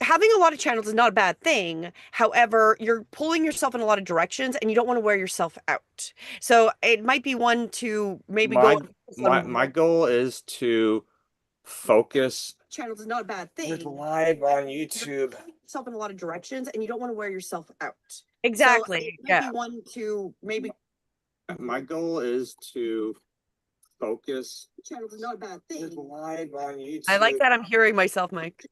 having a lot of channels is not a bad thing. However, you're pulling yourself in a lot of directions and you don't want to wear yourself out. So it might be one to maybe go My my on goal is to focus. channels is not a bad It's thing. live on You're YouTube. pulling yourself in a lot of directions and you don't want to wear yourself out. So Exactly. it might Yeah. be one to maybe My goal is to focus. channels is not a bad It's thing. live on I like YouTube. that I'm hearing myself, Mike.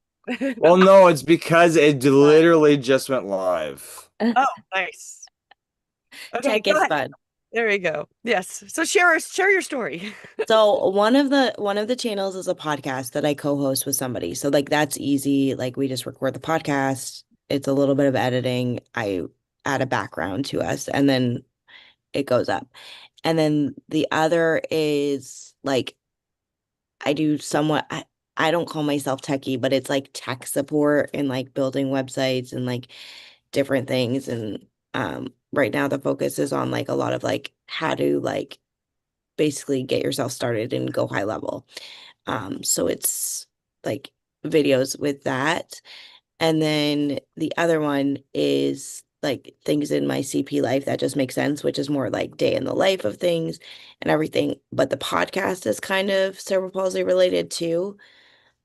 Well, no, it's because it literally just went live. Oh, nice. Okay, Tech go is ahead. fun. There you go. Yes. So share your story. So one of the channels is a podcast that I co-host with somebody. So like that's easy. Like we just record the podcast. It's a little bit of editing. I add a background to us and then it goes up. And then the other is like I do somewhat I don't call myself techie, but it's like tech support and like building websites and like different things. And right now the focus is on like a lot of like how to like basically get yourself started and go high level. So it's like videos with that. And then the other one is like things in my CP life that just make sense, which is more like day in the life of things and everything. But the podcast is kind of cerebral palsy related too.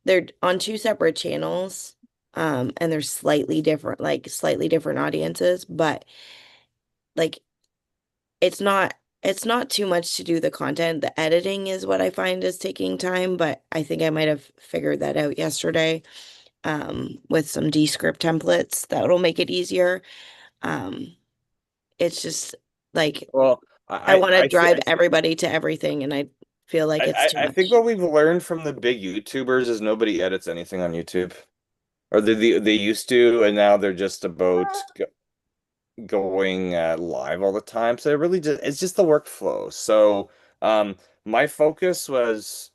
They're on two separate channels. And they're slightly different, like slightly different audiences, but like it's not it's not too much to do the content. The editing is what I find is taking time, but I think I might have figured that out yesterday with some Descript templates that'll make it easier. Um, it's just like Well, I want to I drive everybody to everything, and I feel like it's too I think much. what we've learned from the big YouTubers is nobody edits anything on YouTube, or they used to, and now they're just about going live all the time. So it really just it's just the workflow. So um, my focus was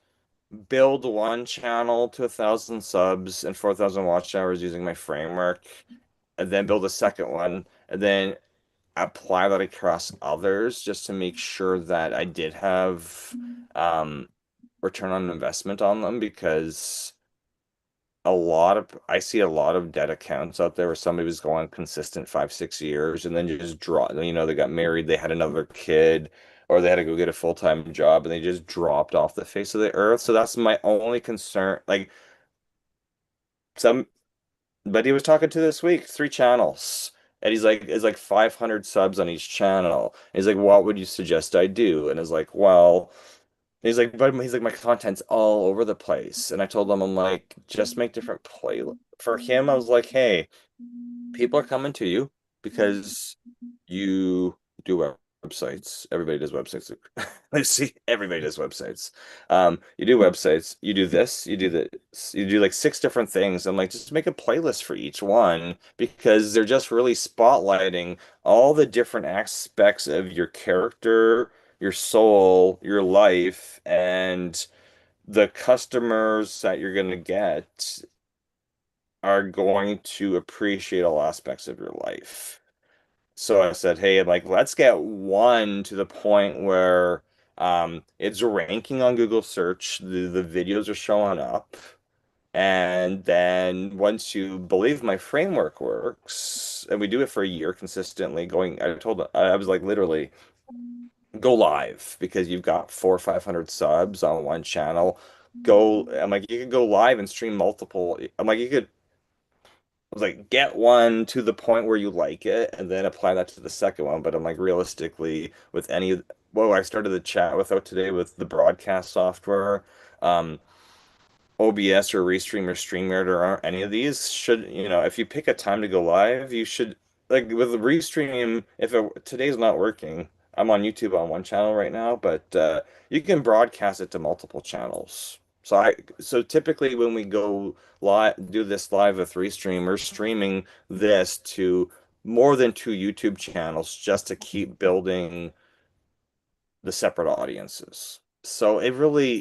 build one channel to 1,000 subs and 4,000 watch hours using my framework, and then build a second one, and then apply that across others just to make sure that I did have return on investment on them because I see a lot of dead accounts out there where somebody was going consistent 5, 6 years and then just they got married, they had another kid, or they had to go get a full-time job and they just dropped off the face of the earth. So that's my only concern. Like some but he was talking to this week, 3 channels. And he's like, it's like 500 subs on each channel. And he's like, what would you suggest I do? And it's like, well, he's like, my content's all over the place. And I told him, I'm like, just make different playlists. For him, I was like, hey, people are coming to you because you do websites. Everybody does websites. I see everybody does websites. You do websites, you do this, you do this, you do like 6 different things. I'm like, just make a playlist for each one because they're just really spotlighting all the different aspects of your character, your soul, your life, and the customers that you're going to get are going to appreciate all aspects of your life. So I said, hey, like, let's get one to the point where it's ranking on Google search, the videos are showing up. And then once you believe my framework works, and we do it for a year consistently, I was like, literally, go live because you've got 400 or 500 subs on one channel. I'm like, you could go live and stream multiple. I'm like, I was like, get one to the point where you like it and then apply that to the second one. But I'm like, realistically, with I started the chat without today with the broadcast software, um, OBS or Restream or StreamYard or any of these if you pick a time to go live, you should, like with the Restream, today's not working, I'm on YouTube on one channel right now, but you can broadcast it to multiple channels. So typically when we go live, do this live with Restream, we're streaming this to more than 2 YouTube channels just to keep building the separate audiences. So it really,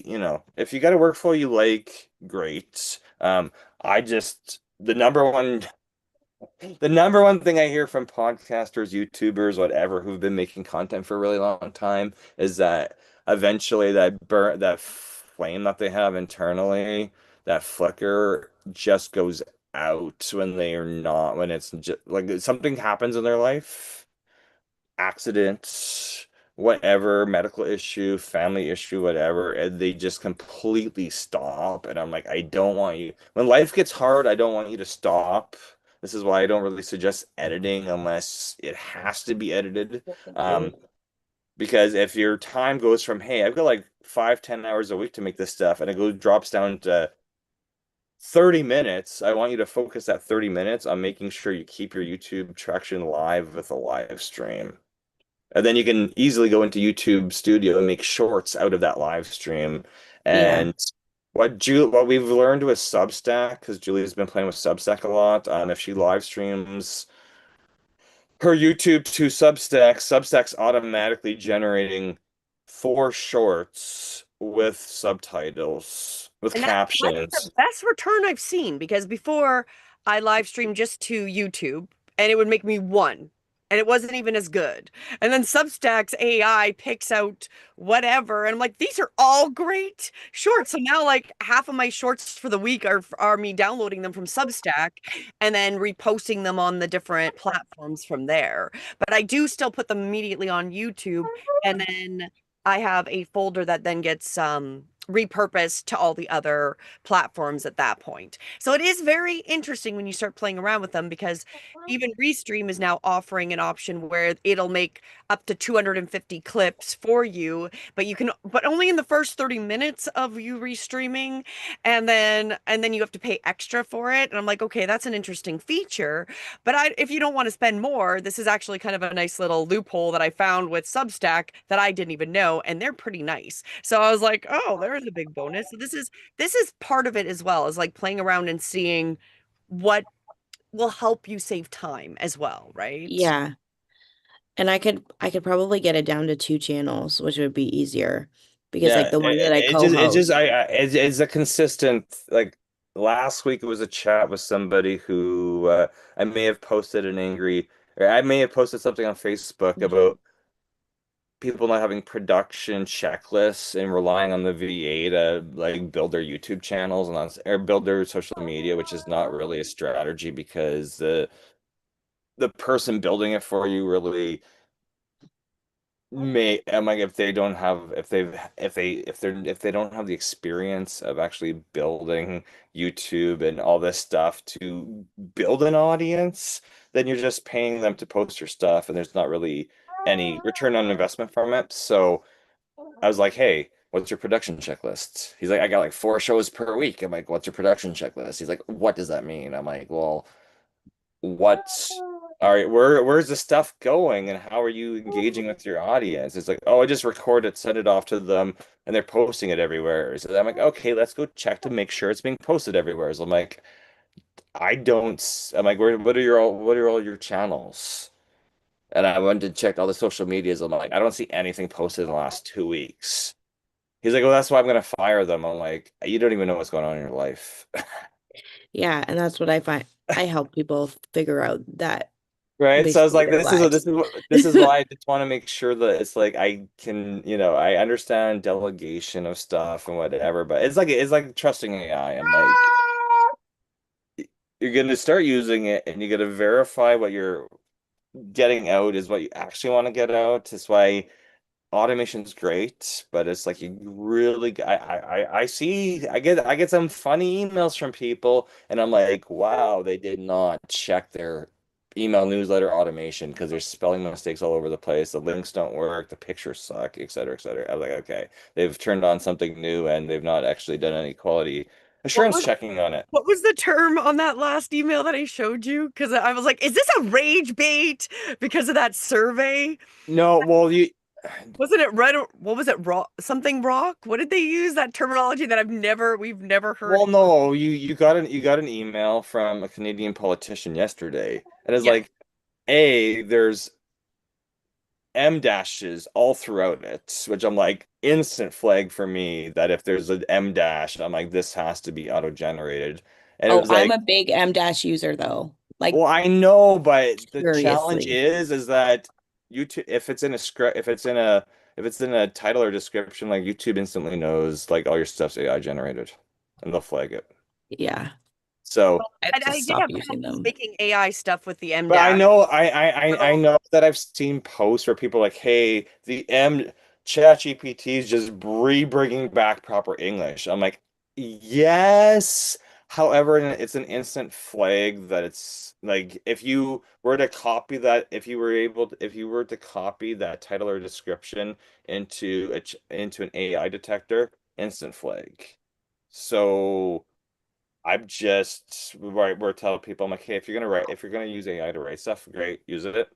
if you got a workflow you like, great. I just the number one thing I hear from podcasters, YouTubers, whatever, who've been making content for a really long time is that eventually that flame that they have internally, that flicker just goes out when they are not, when it's just like something happens in their life, accidents, whatever, medical issue, family issue, whatever, and they just completely stop. And I'm like, I don't want you, when life gets hard, I don't want you to stop. This is why I don't really suggest editing unless it has to be edited. Um, because if your time goes from, hey, I've got like 5, 10 hours a week to make this stuff, and it goes drops down to 30 minutes, I want you to focus that 30 minutes on making sure you keep your YouTube traction live with a live stream. And then you can easily go into YouTube Studio and make shorts out of that live stream. Yeah. And what we've learned with Substack, because Julie's been playing with Substack a lot, if she live streams her YouTube to Substack, Substack's automatically generating 4 shorts with subtitles, with And that's the captions. best return I've seen because before I live streamed just to YouTube and it would make me one and it wasn't even as good. And then Substack's AI picks out whatever and I'm like, these are all great shorts. So now like half of my shorts for the week are me downloading them from Substack and then reposting them on the different platforms from there. But I do still put them immediately on YouTube and then I have a folder that then gets repurposed to all the other platforms at that point. So it is very interesting when you start playing around with them because even Restream is now offering an option where it'll make up to 250 clips for you, but you can but only in the first 30 minutes of you restreaming and then you have to pay extra for it. And I'm like, okay, that's an interesting feature. But if you don't want to spend more, this is actually kind of a nice little loophole that I found with Substack that I didn't even know, and they're pretty nice. So I was like, oh, there's a big bonus. So this is part of it as well, is like playing around and seeing what will help you save time as well, right? Yeah. And I could probably get it down to 2 channels, which would be easier because like Yeah, the one that I it's just co-host. it's a consistent, like last week it was a chat with somebody who I may have posted an angry, or I may have posted something on Facebook about people not having production checklists and relying on the VA to like build their YouTube channels and or build their social media, which is not really a strategy because the person building it for you really may, I'm like, if they don't have, if they don't have the experience of actually building YouTube and all this stuff to build an audience, then you're just paying them to post your stuff and there's not really any return on investment from it. So I was like, hey, what's your production checklist? He's like, I got like 4 shows per week. I'm like, what's your production checklist? He's like, what does that mean? I'm like, well, what's all right, where's the stuff going and how are you engaging with your audience? It's like, oh, I just record it, send it off to them, and they're posting it everywhere. So I'm like, okay, let's go check to make sure it's being posted everywhere. So I'm like, I'm like, what are all your channels? And I went to check all the social medias. I'm like, I don't see anything posted in the last 2 weeks. He's like, well, that's why I'm gonna fire them. I'm like, you don't even know what's going on in your life. Yeah, and that's what I find. I help people figure out that Right. So I was basically like, their lives. this is why I just want to make sure that it's like I can, I understand delegation of stuff and whatever, but it's like trusting AI. I'm like, you're gonna start using it and you gotta verify what you're getting out is what you actually want to get out. That's why automation's great, but it's like you really I see I get some funny emails from people and I'm like, wow, they did not check their email newsletter automation because there's spelling mistakes all over the place. The links don't work, the pictures suck, et cetera, et cetera. I was like, okay, they've turned on something new and they've not actually done any quality What assurance was checking on it. what was the term on that last email that I showed you? Because I was like, is this a rage bait because of that survey? No, well, you Wasn't it red or what was it? Rock something rock? What did they use that terminology that we've never heard? well, no, you got an email from a Canadian politician yesterday, and it's Yeah. like, A, there's M dashes all throughout it, which I'm like, instant flag for me that if there's an M dash, I'm like, this has to be auto-generated. And it Oh, was I'm like, a big M dash user though. Like well, I know, but the challenge seriously. is that YouTube, if it's in a script, if it's in a title or description, like YouTube instantly knows like all your stuff's AI generated, and they'll flag it. Yeah. So, I have to I did stop have using problems them. making AI stuff with the M but I dash. know I So, know that I've seen posts where people are like, hey, the M Chat GPT is just bringing back proper English. I'm like, yes. However, it's an instant flag that it's like if you were to copy that, if you were to copy that title or description into into an AI detector, instant flag. So I'm just we're telling people I'm like, hey, if you're gonna use AI to write stuff, great, use it.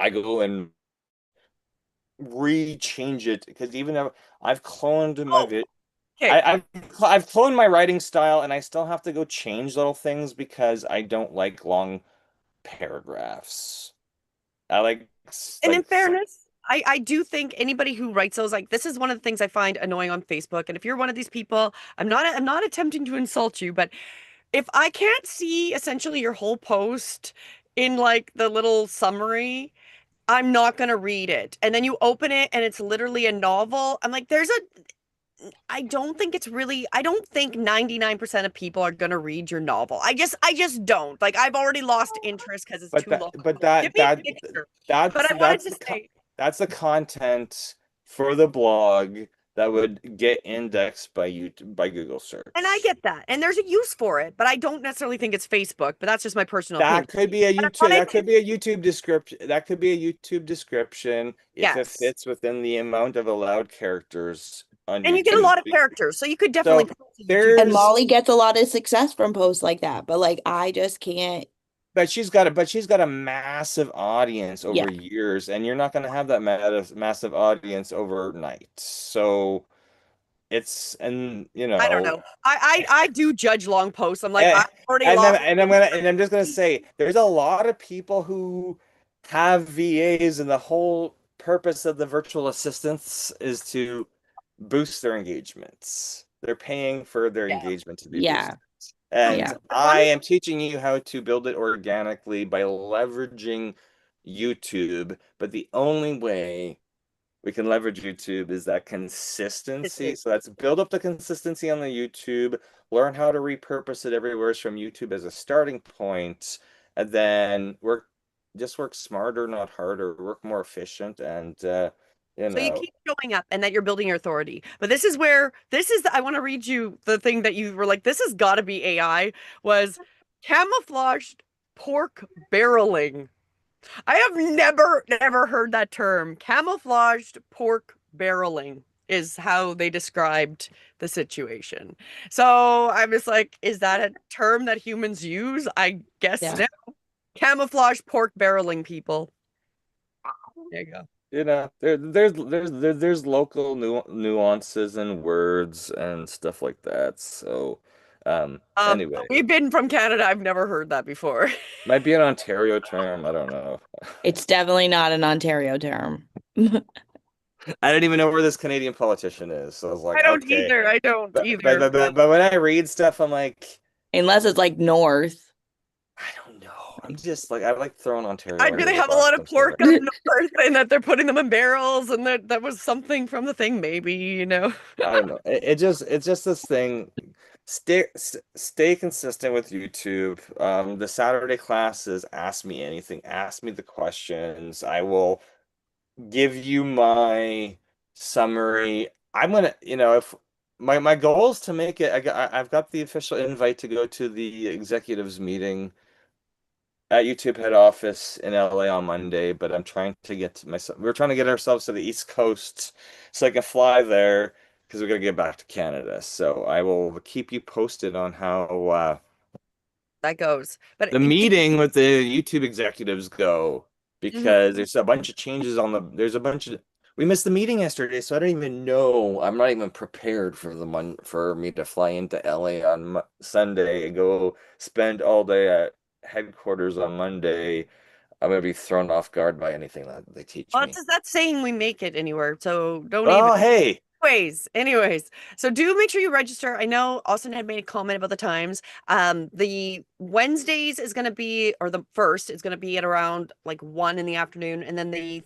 I go and re-change it because even though I've cloned my oh, vid okay. I've cloned my writing style and I still have to go change little things because I don't like long paragraphs. I And in like fairness, I do think anybody who writes those, like, this is one of the things I find annoying on Facebook. And if you're one of these people, I'm not attempting to insult you, but if I can't see essentially your whole post in like the little summary, I'm not gonna read it. And then you open it and it's literally a novel. I'm like, I don't think it's really, I don't think 99% of people are gonna read your novel. I just don't. Like, I've already lost interest because it's but too long. Give me a that picture. But that's I wanted that's to say, that's the content for the blog that would get indexed by Google and I search. get that. And there's a use for it, but I don't necessarily think it's Facebook, but that's just my personal opinion. That could be a But I YouTube. wanted That to, could be a YouTube description. That could be a YouTube description if it yes. fits within the amount of allowed characters on And you get a YouTube. lot of characters, so you could definitely So put it to YouTube. And there's, Molly gets a lot of success from posts like that, but like I just can't. but she's got a massive audience Yeah. over years, and you're not going to have that massive audience overnight. So it's, and you I don't know, know. I do judge long posts. I'm like, Eh, I've already lost. and I'm just gonna say there's a lot of people who have VAs and the whole purpose of the virtual assistants is to boost their engagements. They're paying for their Yeah. engagement to be Yeah. boosted. And Yeah. I I wanted am teaching you how to build it organically by leveraging YouTube, but the only way we can leverage YouTube is that to consistency. say, So that's build up the consistency on the YouTube, learn how to repurpose it everywhere from YouTube as a starting point, and then work smarter, not harder, work more efficient, and you so you know, keep showing up and that you're building your authority. But this is where I want to read you the thing that you were like, this has got to be AI, was camouflaged pork barreling. I have never heard that term. Camouflaged pork barreling is how they described the situation. So I was like, is that a term that humans use? I guess Yeah. no. Camouflage pork barreling people. There you go. there's local nuances and words and stuff like that. So anyway, We've been from Canada. I've never heard that before. might be an Ontario term. I don't know. It's definitely not an Ontario term. I don't even know where this Canadian politician is. So I was I like, don't okay. either. I don't either. But But when I read stuff, I'm like, Unless it's like north. I don't know. I'm just like, I like throwing Ontario I'd under really the have a bus. lot of I'm pork sorry. up north and that they're putting them in barrels and that was something from the thing, maybe, you know. I don't know. It's just this thing. Stay consistent with YouTube. The Saturday classes, ask me anything. Ask me the questions. I will give you my summary. I'm gonna, if my goal is to make it, I've got the official invite to go to the executives meeting at YouTube head office in LA on Monday, but I'm trying to we're trying to get ourselves to the East Coast so I can fly there because we're gonna get back to Canada. So I will keep you posted on how That goes. But the meeting with the YouTube executives go Mhm. because there's a bunch of changes there's a bunch of we missed the meeting yesterday, so I don't even know. I'm not even prepared for for me to fly into LA on Sunday and go spend all day at headquarters on Monday. I'm gonna be thrown off guard by anything that they teach Well, me. it's not saying we make it anywhere, so don't even. Oh, hey, Anyways, so do make sure you register. I know Austin had made a comment about the times. The Wednesdays is going to be, or the first is going to be at around like 1 in the afternoon, and then the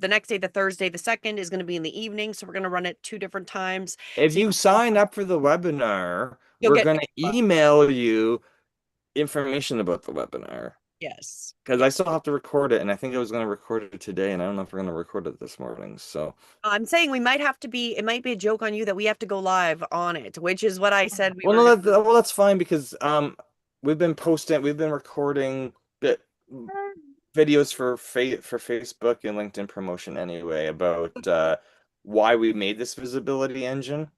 next day, the Thursday, the second is going to be in the evening. So we're going to run it two different times. if So you you sign up for the webinar, You'll we're get going to email you information about the webinar. yes. Because I still have to record it, and I think I was going to record it today, and I don't know if we're going to record it this morning. So I'm saying we might have to be, it might be a joke on you that we have to go live on it, which is what I said we well, were no, going well, that's fine because we've been recording videos for Facebook and LinkedIn promotion anyway about why we made this visibility engine,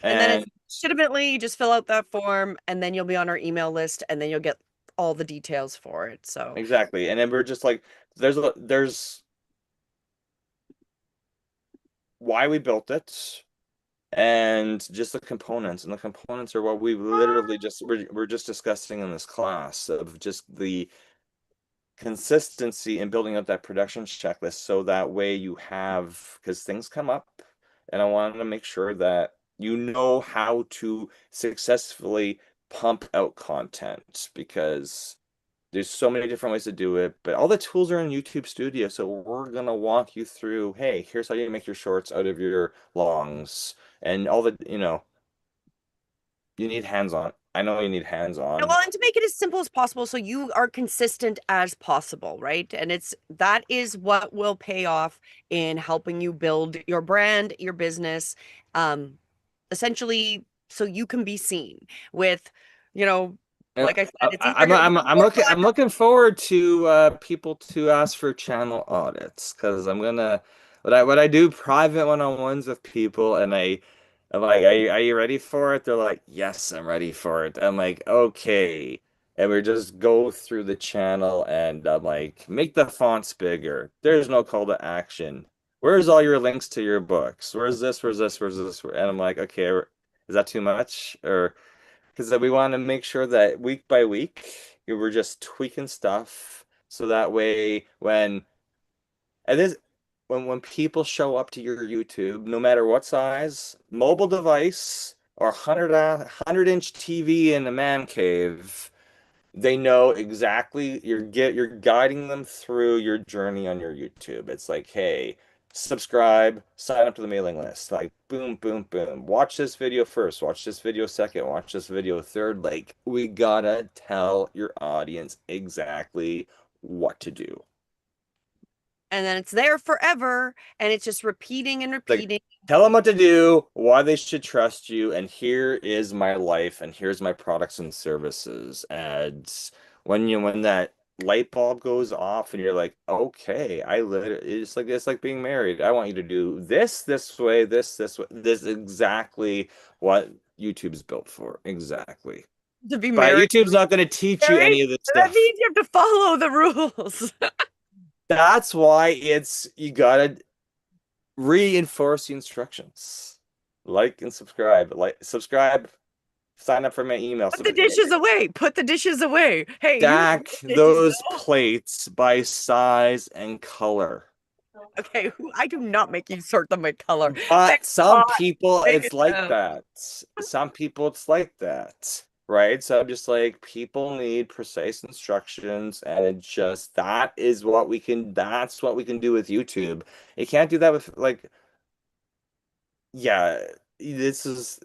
and then it's and legitimately you just fill out that form and then you'll be on our email list and then you'll get all the details for it. So, exactly, and then we're just like, there's why we built it, and just the components, and the components are what we literally just we're just discussing in this class of just the consistency in building up that production checklist so that way you have, because things come up, and I wanted to make sure that you know how to successfully pump out content, because there's so many different ways to do it, but all the tools are in YouTube Studio. So we're gonna walk you through, hey, here's how you make your shorts out of your longs, and all the, you need hands-on. I know you need hands-on. well, and to make it as simple as possible so you are consistent as possible, right? And that is what will pay off in helping you build your brand, your business, essentially so you can be seen with, you know, like I said, it's either going to be more I'm collaborative. looking forward to people to ask for channel audits, because I'm gonna what I do private one-on-ones with people, and I'm like, are you ready for it? They're like, yes, I'm ready for it. I'm like, okay. And we just go through the channel, and I'm like, make the fonts bigger. There's no call to action. Where's all your links to your books? Where's this? Where's this? Where's this? And I'm like, okay, is that too much? Or because we want to make sure that week by week we're just tweaking stuff, so that way and this when people show up to your YouTube, no matter what size, mobile device or 100-inch TV in a man cave, they know exactly, you're guiding them through your journey on your YouTube. It's like, hey, subscribe, sign up to the mailing list. Like boom, boom, boom. Watch this video first, watch this video second, watch this video third. Like we gotta tell your audience exactly what to do. And then it's there forever and it's just repeating and Like, repeating. tell them what to do, why they should trust you, and here is my life, and here's my products and services. And when that light bulb goes off, and you're like, okay, I literally, it's like being married. I want you to do this way, this way. This is exactly what YouTube's built for. Exactly. To be But married. YouTube's not going to teach you Married? any of this That stuff. means you have to follow the rules. That's why you gotta reinforce the instructions. Like and subscribe. Like, subscribe, sign up for my email. Put the dishes away. Put the dishes away. Hey, you know Stack the dishes those though. plates by size and color. Okay, I do not make you sort them by color. But Thank some God. people, Take it's it like down. that. Some people, it's like that. Right? So I'm just like, people need precise instructions, and it just, that's what we can do with YouTube. You can't do that with, like, yeah, this is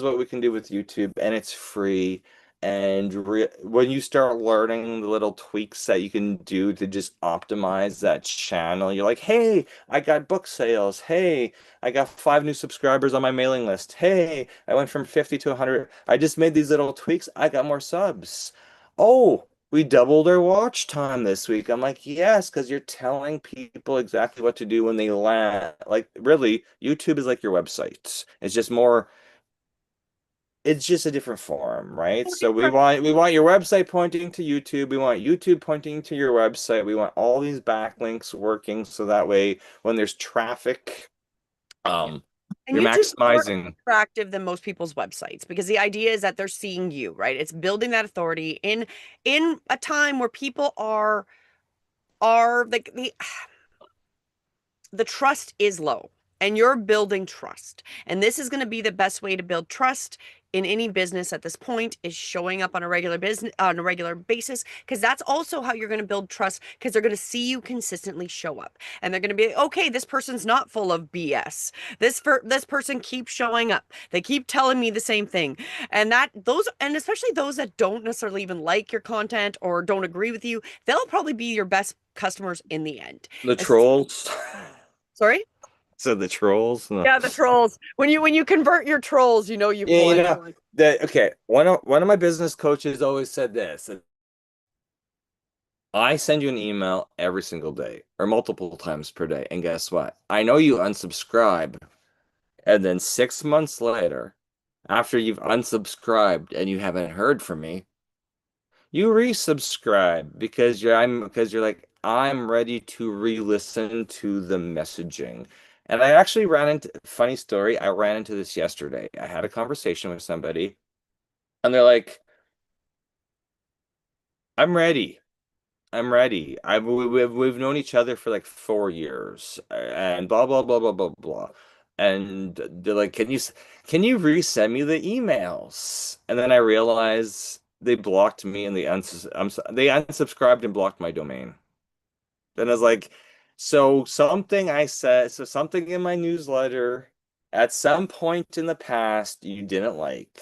what we can do with YouTube, and it's free. And when you start learning the little tweaks that you can do to just optimize that channel, you're like, hey, I got book sales. Hey, I got 5 new subscribers on my mailing list. Hey, I went from 50 to 100. I just made these little tweaks. I got more subs. Oh, we doubled our watch time this week. I'm like, yes, because you're telling people exactly what to do when they land. Like, really, YouTube is like your website. It's just a different form, right? So So different. we want your website pointing to YouTube. We want YouTube pointing to your website. We want all these backlinks working, so that way when there's traffic, Yeah. um, And you're YouTube's more maximizing. interactive than most people's websites because the idea is that they're seeing you, right? It's building that authority in a time where people are like the trust is low and you're building trust. And this is going to be the best way to build trust in any business at this point is showing up on a regular basis, because that's also how you're going to build trust, because they're going to see you consistently show up, and they're going to be like, okay, this person's not full of BS. This person keeps showing up. They keep telling me the same thing. And especially those that don't necessarily even like your content or don't agree with you, they'll probably be your best customers in the end. The As- trolls. Sorry? So the trolls. No. Yeah, the trolls. When you convert your trolls, you know you've Yeah, won. that okay. One of my business coaches always said this. I send you an email every single day or multiple times per day, and guess what? I know you unsubscribe, and then 6 months later, after you've unsubscribed and you haven't heard from me, you resubscribe because you're like, I'm ready to re-listen to the messaging. And I actually ran into funny story. I ran into this yesterday. I had a conversation with somebody, and they're like, I'm ready. I'm ready. We've known each other for like 4 years, and blah blah blah blah blah blah. And they're like, can you resend me the emails? And then I realized they blocked me and they unsubscribed and blocked my domain. Then I was like, so something in my newsletter at some point in the past you didn't like,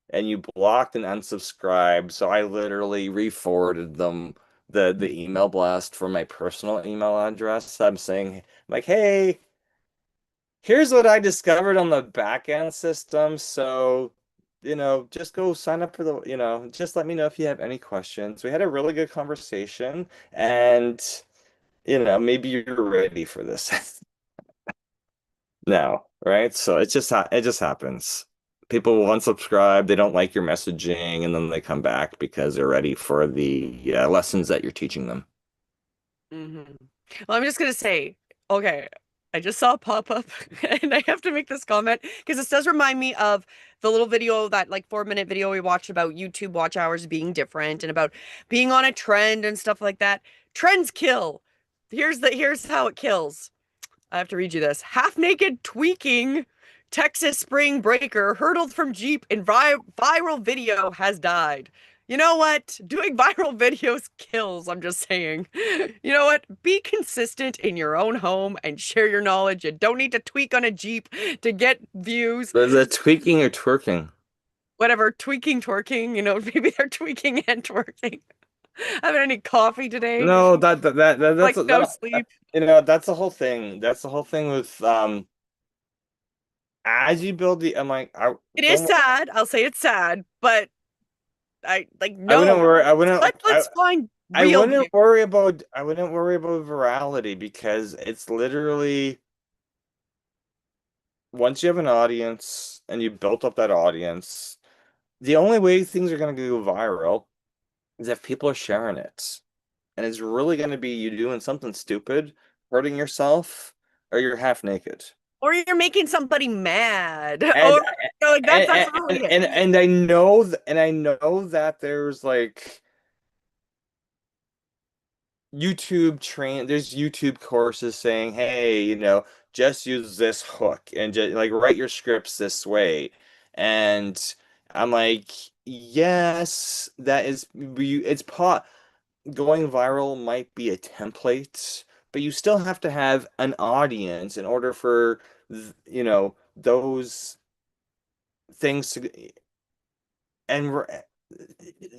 and you blocked and unsubscribed. So I literally re-forwarded them the email blast from my personal email address. I'm saying like, hey, here's what I discovered on the back end system. So, just go sign up for just let me know if you have any questions. We had a really good conversation, and maybe you're ready for this now, right? So it just happens. People will unsubscribe, they don't like your messaging, and then they come back because they're ready for the lessons that you're teaching them. Hmm. Well, I'm just gonna say, okay, I just saw a pop-up and I have to make this comment because this does remind me of the little video, that like 4-minute video we watched about YouTube watch hours being different and about being on a trend and stuff like that. Trends kill. Here's how it kills. I have to read you this. Half-naked tweaking Texas spring breaker hurtled from Jeep in viral video has died. You know what? Doing viral videos kills, I'm just saying. You know what? Be consistent in your own home and share your knowledge. You don't need to tweak on a Jeep to get views. But is that tweaking or twerking? Whatever, tweaking, twerking, maybe they're tweaking and twerking. I haven't had any coffee today. No, that's Like no sleep. that's the whole thing. That's the whole thing with as you build the I'm like I It is don't sad. I'll say it's sad, but I like I wouldn't no. worry I wouldn't Let's find I real wouldn't views. worry about virality, because it's literally once you have an audience and you built up that audience, the only way things are going to go viral is if people are sharing it. And it's really going to be you doing something stupid, hurting yourself, or you're half naked. Or you're making somebody mad. And Or like that's really it. and I know that there's like there's YouTube courses saying, hey, just use this hook and just like write your scripts this way. And I'm like, yes, going viral might be a template, but you still have to have an audience in order for those things to and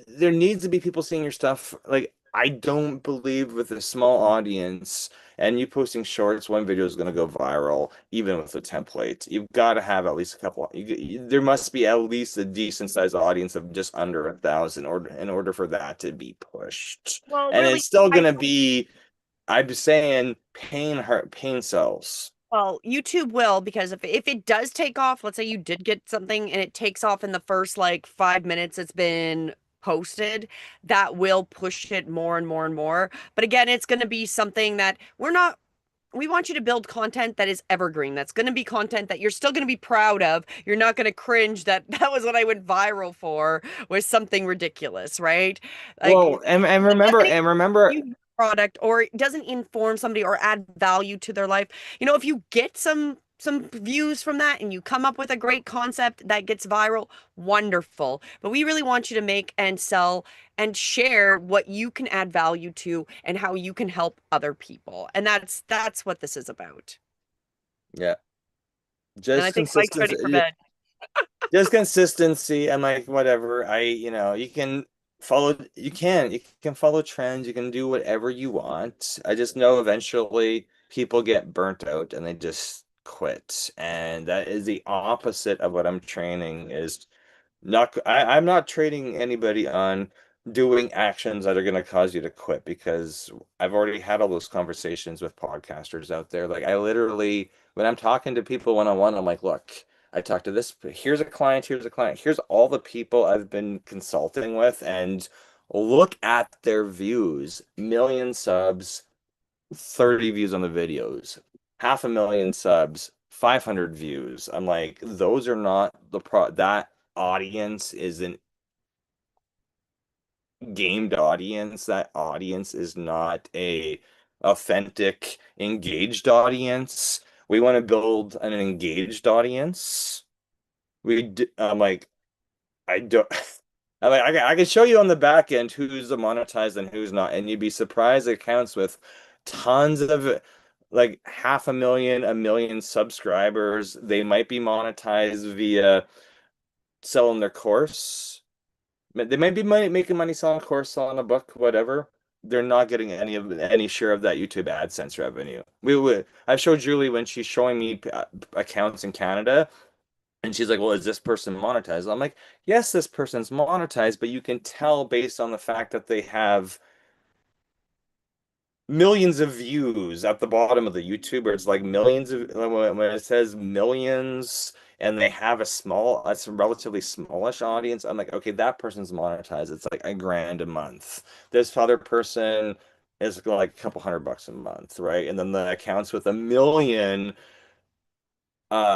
there needs to be people seeing your stuff. Like, I don't believe with a small audience and you posting shorts, one video is going to go viral, even with a template. You've got to have at least a couple. There must be at least a decent sized audience of just under 1,000 in order for that to be pushed. Well, And really, it's still going to be, I'm just saying, pain sells. well, YouTube will, because if it does take off, let's say you did get something and it takes off in the first like 5 minutes it's been posted, that will push it more and more and more. But again, it's going to be something that we want you to build content that is evergreen. That's going to be content that you're still going to be proud of. You're not going to cringe that that was what I went viral for, was something ridiculous, right? Like, Well, and remember, product, or it doesn't inform somebody or add value to their life. If you get some some views from that and you come up with a great concept that gets viral, wonderful. But we really want you to make and sell and share what you can add value to and how you can help other people. And that's what this is about. Yeah. And I Just think Mike's ready for consistency. bed. Just consistency. I'm like, whatever. You can follow trends, you can do whatever you want. I just know eventually people get burnt out and they just quit. And that is the opposite of what I'm training is I'm not training anybody on doing actions that are going to cause you to quit because I've already had all those conversations with podcasters out there. Like I literally, when I'm talking to people one-on-one, I'm like, look, I talked to this, here's a client, here's all the people I've been consulting with, and look at their views. Million subs, 30 views on the videos, 500,000 subs, 500 views. I'm like, those are not that audience is an gamed audience. That audience is not a authentic, engaged audience. We want to build an engaged audience. I'm like, I don't. I can show you on the back end who's monetized and who's not, and you'd be surprised accounts with tons of like 500,000, 1 million subscribers. They might be monetized via selling their course. They might be making money selling a course, selling a book, whatever. They're not getting any share of that YouTube AdSense revenue. I've showed Julie when she's showing me accounts in Canada. And she's like, well, is this person monetized? I'm like, yes, this person's monetized, but you can tell based on the fact that they have millions of views at the bottom of the YouTuber. It's like millions of, when it says millions and they have it's a relatively smallish audience. I'm like, okay, that person's monetized. It's like $1,000 a month. This other person is like a couple $100 a month, right? And then the accounts with 1 million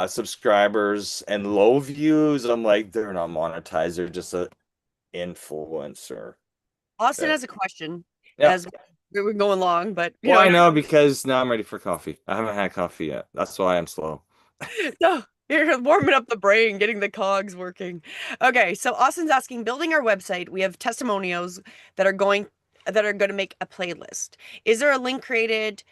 subscribers and low views, I'm like, they're not monetized. They're just an influencer. Austin That has a question yeah. as we're going long, but Well, I know because now I'm ready for coffee. I haven't had coffee yet. That's why I'm slow. no, you're warming up the brain, getting the cogs working. Okay, so Austin's asking, building our website, we have testimonials that are going to make a playlist. Is there a link created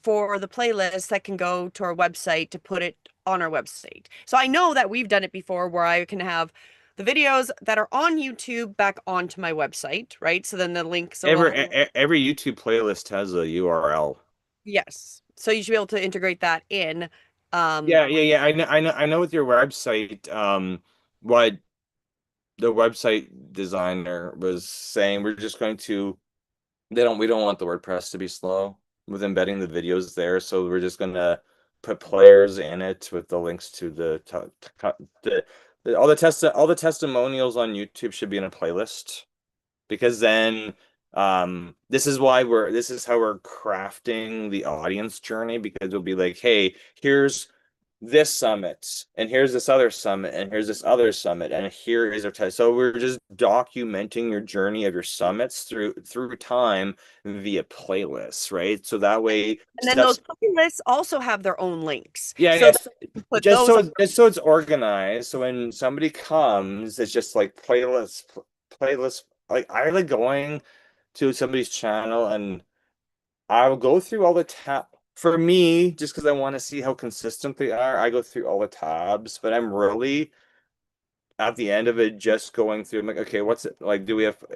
for the playlist that can go to our website to put it on our website? So I know that we've done it before where I can have the videos that are on YouTube back onto my website, right? So then the link, so we'll have, Every YouTube playlist has a URL. yes. So you should be able to integrate that in. Yeah. I know with your website, what the website designer was saying, we're just going to we don't want the WordPress to be slow with embedding the videos there, so we're just gonna put players in it with the links to all the testimonials on YouTube should be in a playlist because then this is how we're crafting the audience journey because it'll be like, hey, here's this summit and here's this other summit and here's this other summit and here is our test. So we're just documenting your journey of your summits through time via playlists, right? So that way And then those playlists also have their own links. yeah, So yes. that you can put those on. Just so it's organized. So when somebody comes, it's just like playlist. Like I like going to somebody's channel and I'll go through all the tab for me, just because I want to see how consistent they are. I go through all the tabs, but I'm really at the end of it just going through. I'm like, okay, what's it like?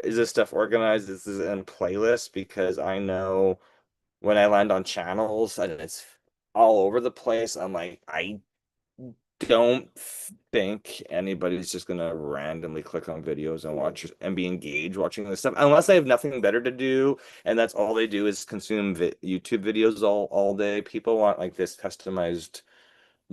Is this stuff organized? Is this in playlist? Because I know when I land on channels and it's all over the place, I'm like, I don't think anybody's just gonna randomly click on videos and watch and be engaged watching this stuff unless they have nothing better to do and that's all they do is consume YouTube videos all day. People want like this customized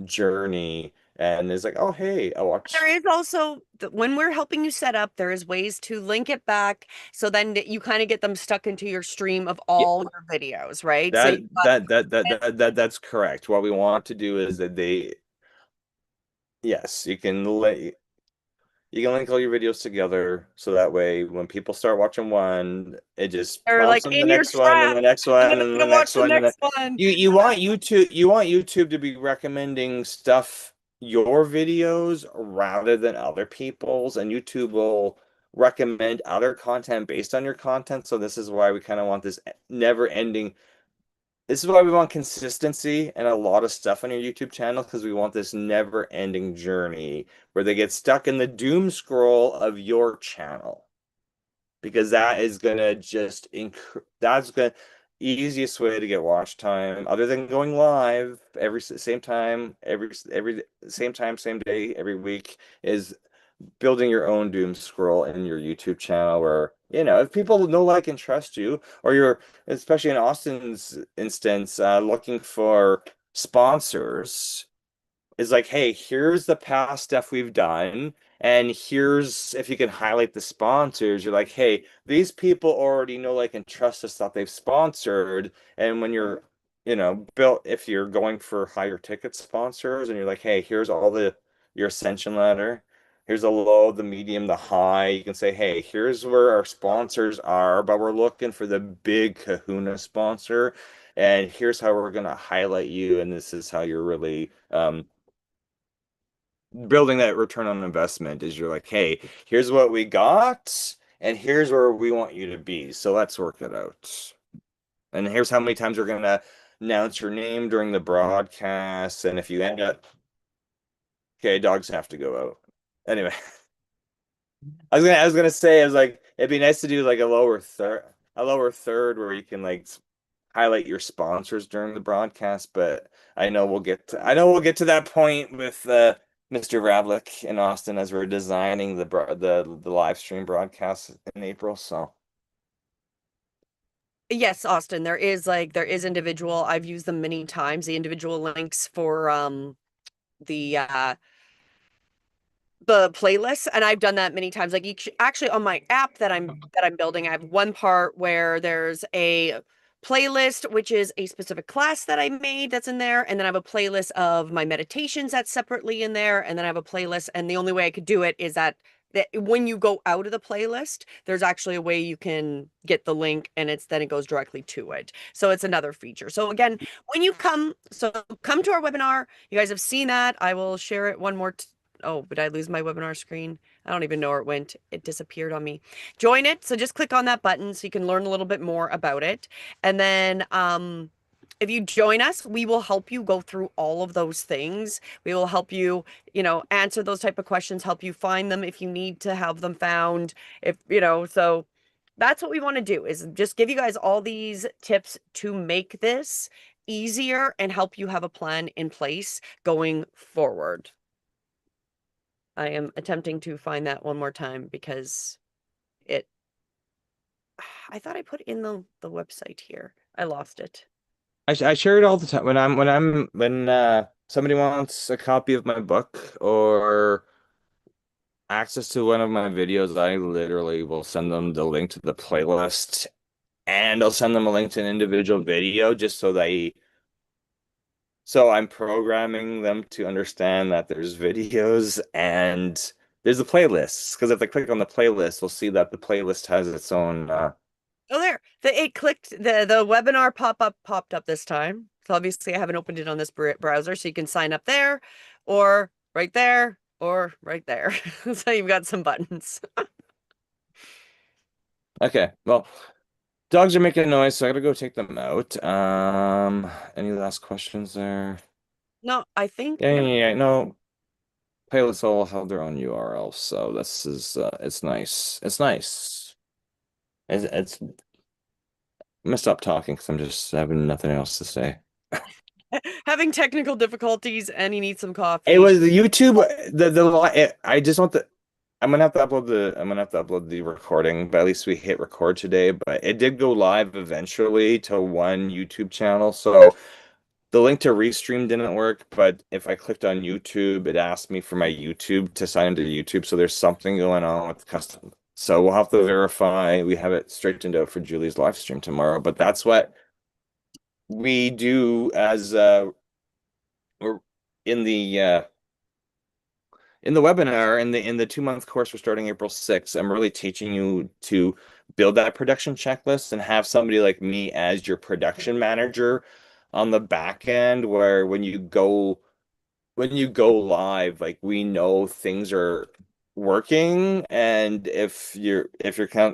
journey and it's like, oh hey, I There watch. is also, when we're helping you set up, there is ways to link it back so then you kind of get them stuck into your stream of Yeah, all your videos, right? So you've got, that's correct. What we want to do is that they yes, you can You can link all your videos together, so that way when people start watching one, it just Or prompts like them the in your next one and trap, the next and one then I'm and the gonna watch next the one and then next one. you want YouTube to be recommending stuff your videos rather than other people's, and YouTube will recommend other content based on your content. So this is why we kind of want this never ending. This is why we want consistency and a lot of stuff on your YouTube channel, because we want this never-ending journey where they get stuck in the doom scroll of your channel. Because that is gonna just that's gonna easiest way to get watch time other than going live every same time every same time same day every week is building your own doom scroll in your YouTube channel where, if people know, like, and trust you, or you're, especially in Austin's instance, looking for sponsors, is like, hey, here's the past stuff we've done, and here's if you can highlight the sponsors. You're like, hey, these people already know, like, and trust us that they've sponsored. And when you're, built, if you're going for higher ticket sponsors, and you're like, hey, here's all the your ascension ladder. Here's the low, the medium, the high. You can say, hey, here's where our sponsors are, but we're looking for the big kahuna sponsor. And here's how we're going to highlight you. And this is how you're really building that return on investment is you're like, hey, here's what we got, and here's where we want you to be. So let's work it out. And here's how many times we're gonna announce your name during the broadcast. And if you end up, okay, dogs have to go out. Anyway, I was gonna say, I was like, it'd be nice to do like a lower third where you can like highlight your sponsors during the broadcast, but I know we'll get to that point with Mr. Ravlik in Austin as we're designing the live stream broadcast in April. So Yes, Austin, there is individual. I've used them many times. The individual links for the uh the playlist, and I've done that many times. Like each actually on my app that I'm building, I have one part where there's a playlist which is a specific class that I made that's in there, and then I have a playlist of my meditations that's separately in there, and then I have a playlist, and the only way I could do it is that when you go out of the playlist, there's actually a way you can get the link, and then it goes directly to it. So it's another feature. So again, when you come to our webinar, you guys have seen that. I will share it one more Oh, but I lose my webinar screen? I don't even know where it went. It disappeared on me. Join it. So just click on that button so you can learn a little bit more about it. And then if you join us, we will help you go through all of those things. We will help you, answer those type of questions, help you find them if you need to have them found. So that's what we want to do is just give you guys all these tips to make this easier and help you have a plan in place going forward. I am attempting to find that one more time because it I thought I put in the website here. I lost it. I share it all the time when somebody wants a copy of my book or access to one of my videos. I literally will send them the link to the playlist, and I'll send them a link to an individual video just so I'm programming them to understand that there's videos and there's a playlist. Because if they click on the playlist, they'll see that the playlist has its own. Oh, there. It clicked the webinar pop-up popped up this time. So obviously I haven't opened it on this browser, so you can sign up there or right there or right there. So you've got some buttons. Okay, well, dogs are making noise, so I gotta go take them out. Any last questions there? No, I think Yeah, yeah, yeah. No, playlists all have their own URL, so this is it's nice. It's nice. It's I'm gonna stop talking because I'm just having nothing else to say. having technical difficulties and you need some It coffee. was the YouTube. I just want the. I'm gonna have to upload the recording, but at least we hit record today. But it did go live eventually to one YouTube channel, so the link to Restream didn't work. But if I clicked on YouTube, it asked me for my YouTube to sign into YouTube. So there's something going on with custom. So we'll have to verify. We have it straightened out for Julie's live stream tomorrow. But that's what we do as we're in the in the webinar, in the 2 month course we're starting April 6th, I'm really teaching you to build that production checklist and have somebody like me as your production manager on the back end, where when you go live, like we know things are working, and if you're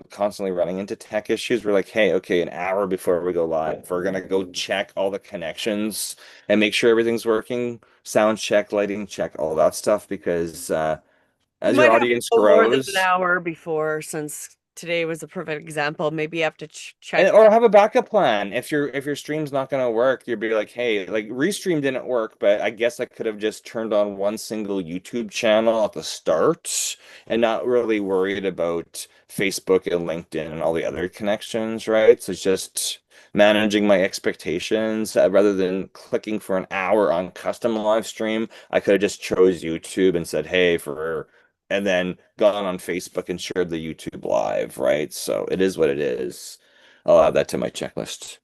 constantly running into tech issues, we're like, hey, okay, an hour before we go live, we're gonna go check all the connections and make sure everything's working, sound check, lighting check, all that stuff, because You as your might have to audience go more than an grows. hour before, since today was a perfect example. Maybe you have to check. And, or have a backup plan. If your stream's not gonna work, you'd be like, hey, like Restream didn't work, but I guess I could have just turned on one single YouTube channel at the start and not really worried about Facebook and LinkedIn and all the other connections, right? So it's just managing my expectations. Rather than clicking for an hour on custom live stream, I could have just chose YouTube and said, hey, for and then gone on Facebook and shared the YouTube live, right? So it is what it is. I'll add that to my checklist.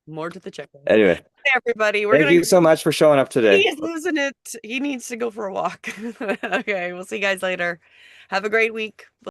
More to the checklist. Anyway, Hey, everybody, we're thank gonna. you so much for showing up He today. is losing it. He needs to go for a walk. Okay, we'll see you guys later. Have a great week.